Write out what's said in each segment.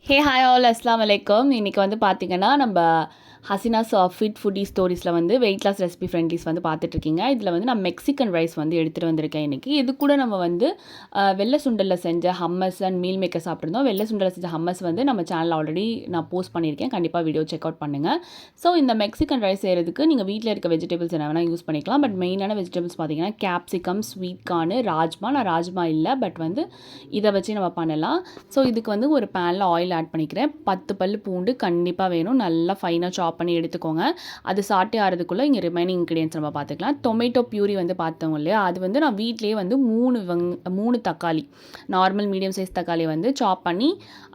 Hey hi all அஸ்லாம் வலைக்கம். இன்றைக்கி வந்து பார்த்திங்கன்னா நம்ம ஹசினாஸ் ஃபிட் ஃபுட்டி ஸ்டோரிஸில் வந்து வெயிட் லாஸ் ரெசிபி ஃப்ரெண்ட்லிஸ் வந்து பார்த்துட்ருக்கீங்க. இதில் வந்து நான் மெக்சிகன் ரைஸ் வந்து எடுத்துகிட்டு வந்திருக்கேன் இன்றைக்கி. இது கூட நம்ம வந்து வெள்ளை சுண்டலில் செஞ்ச ஹம்மஸ் அண்ட் மீல் மேக்கர் சாப்பிட்ருந்தோம். வெள்ளை சுண்டலில் செஞ்ச ஹம்மஸ் வந்து நம்ம சேனலில் ஆல்ரெடி நான் போஸ்ட் பண்ணியிருக்கேன். கண்டிப்பாக வீடியோ செக் அவுட் பண்ணுங்கள். ஸோ இந்த மெக்சிகன் ரைஸ் செய்கிறதுக்கு நீங்கள் வீட்டில் இருக்க வெஜிடபிள்ஸ் என்ன வேணால் யூஸ் பண்ணிக்கலாம். பட் மெயினான வெஜிடபிள்ஸ் பார்த்திங்கன்னா கேப்சிகம், ஸ்வீட் கார்னு, ராஜ்மா. நான் ராஜ்மா இல்லை, பட் வந்து இதை வச்சு நம்ம பண்ணலாம். ஸோ இதுக்கு வந்து ஒரு பேனில் ஆயில் ஆட் பண்ணிக்கிறேன். 10 பல் பூண்டு கண்டிப்பாக வேணும். நல்லா ஃபைனாக சாப் பண்ணி எடுத்துக்கோங்க. அது சாட்டே ஆகிறதுக்குள்ளே இங்கே ரிமைனிங் இன்க்ரீடியன்ஸ் நம்ம பார்த்துக்கலாம். டொமேட்டோ பியூரி வந்து பார்த்தோம் இல்லையா, அது வந்து நான் வீட்டிலேயே வந்து 3 தக்காளி, நார்மல் மீடியம் சைஸ் தக்காளி வந்து சாப் பண்ணி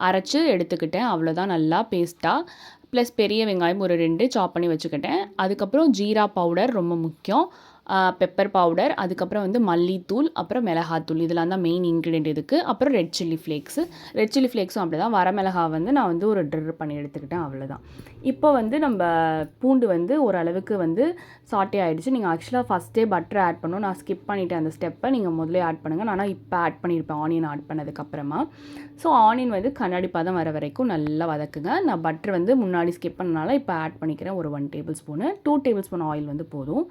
அரைச்சி எடுத்துக்கிட்டேன். அவ்வளோதான், நல்லா பேஸ்ட்டாக. ப்ளஸ் பெரிய வெங்காயம் ஒரு 2 சாப் பண்ணி வச்சுக்கிட்டேன். அதுக்கப்புறம் ஜீரா பவுடர் ரொம்ப முக்கியம், பெப்பர் பவுடர், அதுக்கப்புறம் வந்து மல்லித்தூள், அப்புறம் மிளகாத்தூள். இதெல்லாம் தான் மெயின் இன்க்ரீடியன்ட் இதுக்கு. அப்புறம் ரெட் சில்லி ஃப்ளேக்ஸும் அப்படி தான். வரமிளகா வந்து நான் வந்து ஒரு ட்ரிர் பண்ணி எடுத்துக்கிட்டேன். அவ்வளோதான். இப்போ வந்து நம்ம பூண்டு வந்து ஓரளவுக்கு வந்து சாட்டே ஆகிடுச்சு. நீங்கள் ஆக்சுவலாக ஃபஸ்ட்டே பட்டர் ஆட் பண்ணணும். நான் ஸ்கிப் பண்ணிவிட்டேன் அந்த ஸ்டெப்பை. நீங்கள் முதல்ல ஆட் பண்ணுங்கள். நான் இப்போ ஆட் பண்ணியிருப்பேன் ஆனியன் ஆட் பண்ணதுக்கப்புறமா. ஸோ ஆனியன் வந்து கண்ணாடி பதம் வர வரைக்கும் நல்லா வதக்குங்க. நான் பட்டர் வந்து முன்னாடி ஸ்கிப் பண்ணனால இப்போ ஆட் பண்ணிக்கிறேன். ஒரு 1 table spoon, 2 table spoon oil வந்து போதும்.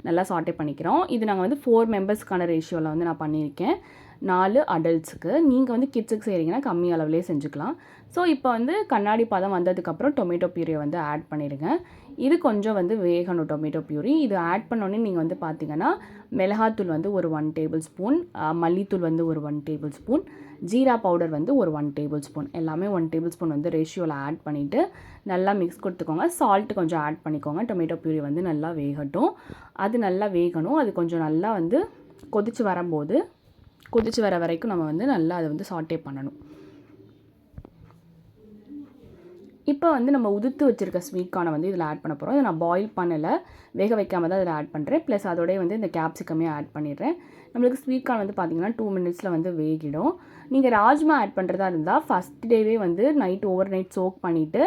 நல்லா சாட்டே பண்ணிக்கிறோம். இது நாங்கள் வந்து 4 மெம்பர்ஸ்க்கான ரேஷியோவில் வந்து நான் பண்ணியிருக்கேன். 4 அடல்ட்ஸுக்கு. நீங்கள் வந்து கிட்ஸுக்கு செய்கிறீங்கன்னா கம்மி அளவுலேயே செஞ்சுக்கலாம். ஸோ இப்போ வந்து கண்ணாடி பதம் வந்ததுக்கப்புறம் டொமேட்டோ பியூரியை வந்து ஆட் பண்ணிடுங்க. இது கொஞ்சம் வந்து வேகணும் டொமேட்டோ பியூரி. இது ஆட் பண்ணோன்னே நீங்கள் வந்து பார்த்தீங்கன்னா மிளகாத்தூள் வந்து ஒரு 1 டேபிள் ஸ்பூன், மல்லித்தூள் வந்து ஒரு 1 டேபிள் ஸ்பூன், ஜீரா பவுடர் வந்து ஒரு 1 டேபிள் ஸ்பூன், எல்லாமே 1 டேபிள் ஸ்பூன் வந்து ரேஷியோவில் ஆட் பண்ணிவிட்டு நல்லா மிக்ஸ் கொடுத்துக்கோங்க. சால்ட்டு கொஞ்சம் ஆட் பண்ணிக்கோங்க. டொமேட்டோ பியூரி வந்து நல்லா வேகட்டும். அது நல்லா வேகணும். அது கொஞ்சம் நல்லா வந்து கொதிச்சு வர வரைக்கும் நம்ம வந்து நல்லா அதை வந்து சாட்டே பண்ணணும். இப்போ வந்து நம்ம உதுத்து வச்சுருக்க ஸ்வீட் கார்னை வந்து இதில் ஆட் பண்ண போகிறோம். இதை நான் பாயில் பண்ணலை, வேக வைக்காமல் தான் இதில் ஆட் பண்ணுறேன். ப்ளஸ் அதோடய வந்து இந்த கேப்சிகமே ஆட் பண்ணிடுறேன். நம்மளுக்கு ஸ்வீட் கார்ன் வந்து பார்த்திங்கன்னா 2 மினிட்ஸில் வந்து வேகிடும். நீங்கள் ராஜ்மா ஆட் பண்ணுறதா இருந்தால் ஃபஸ்ட் டேவே வந்து ஓவர் நைட் சோக் பண்ணிவிட்டு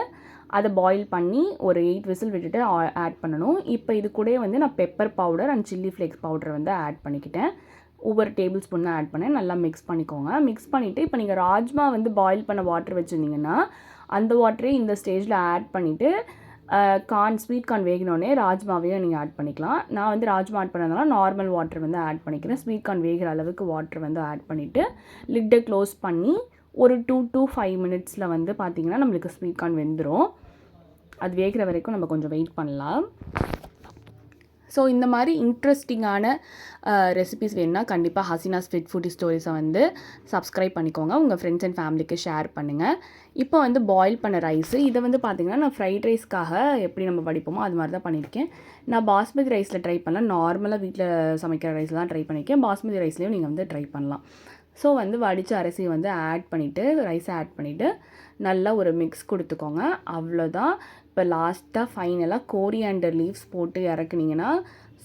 அதை பாயில் பண்ணி ஒரு 8 விசில் விட்டுட்டு ஆட் பண்ணணும். இப்போ இது கூட வந்து நான் pepper powder and chilli flakes powder வந்து ஆட் பண்ணிக்கிட்டேன். ஒவ்வொரு டேபிள் ஸ்பூன் தான் ஆட் பண்ணேன். நல்லா மிக்ஸ் பண்ணிக்கோங்க. மிக்ஸ் பண்ணிவிட்டு இப்போ நீங்கள் ராஜ்மா வந்து பாயில் பண்ண வாட்டர் வச்சுருந்தீங்கன்னா அந்த வாட்டரே இந்த ஸ்டேஜில் ஆட் பண்ணிவிட்டு ஸ்வீட் கார்ன் வேகினோடனே ராஜ்மாவையும் நீங்கள் ஆட் பண்ணிக்கலாம். நான் வந்து ராஜ்மா ஆட் பண்ணதுனால நார்மல் வாட்டர் வந்து ஆட் பண்ணிக்கிறேன். ஸ்வீட் கார்ன் வேகிற அளவுக்கு வாட்டர் வந்து ஆட் பண்ணிவிட்டு லிட்டை க்ளோஸ் பண்ணி ஒரு 2 to 5 மினிட்ஸில் வந்து பார்த்திங்கன்னா நம்மளுக்கு ஸ்வீட் கார்ன் வெந்துடும். அது வேகிற வரைக்கும் நம்ம கொஞ்சம் வெயிட் பண்ணலாம். ஸோ இந்த மாதிரி இன்ட்ரெஸ்டிங்கான ரெசிபிஸ் வேணுன்னா கண்டிப்பாக ஹசினாஸ் ஃபிட் ஃபுட்டி ஸ்டோரிஸை வந்து சப்ஸ்கிரைப் பண்ணிக்கோங்க. உங்கள் ஃப்ரெண்ட்ஸ் அண்ட் ஃபேமிலிக்கு ஷேர் பண்ணுங்கள். இப்போ வந்து பாயில் பண்ண ரைஸு, இதை வந்து பார்த்திங்கன்னா நான் ஃப்ரைட் ரைஸ்க்காக எப்படி நம்ம வடிப்போமோ அது மாதிரி தான் பண்ணியிருக்கேன். நான் பாஸ்மதி ரைஸில் ட்ரை பண்ணல, நார்மலாக வீட்டில் சமைக்கிற ரைஸில் தான் ட்ரை பண்ணியிருக்கேன். பாஸ்மதி ரைஸ்லேயும் நீங்கள் வந்து ட்ரை பண்ணலாம். ஸோ வந்து வடித்த அரிசியை வந்து ஆட் பண்ணிவிட்டு ரைஸை ஆட் பண்ணிவிட்டு நல்லா ஒரு மிக்ஸ் கொடுத்துக்கோங்க. அவ்வளோதான். இப்போ லாஸ்ட்டாக ஃபைனலாக கோரியாண்டர் லீவ்ஸ் போட்டு இறக்குனீங்கன்னா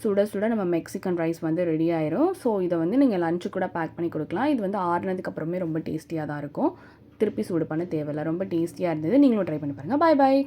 சுட சுட நம்ம மெக்சிகன் ரைஸ் வந்து ரெடி ஆயிரும். ஸோ இதை வந்து நீங்கள் லஞ்சு கூட பேக் பண்ணி கொடுக்கலாம். இது வந்து ஆறுனதுக்கப்புறமே ரொம்ப டேஸ்டியாக தான் இருக்கும். திருப்பி சூடு பண்ண தேவையில்லை. ரொம்ப டேஸ்டியாக இருந்தது. நீங்களும் ட்ரை பண்ணி பாருங்கள். பாய் பாய்.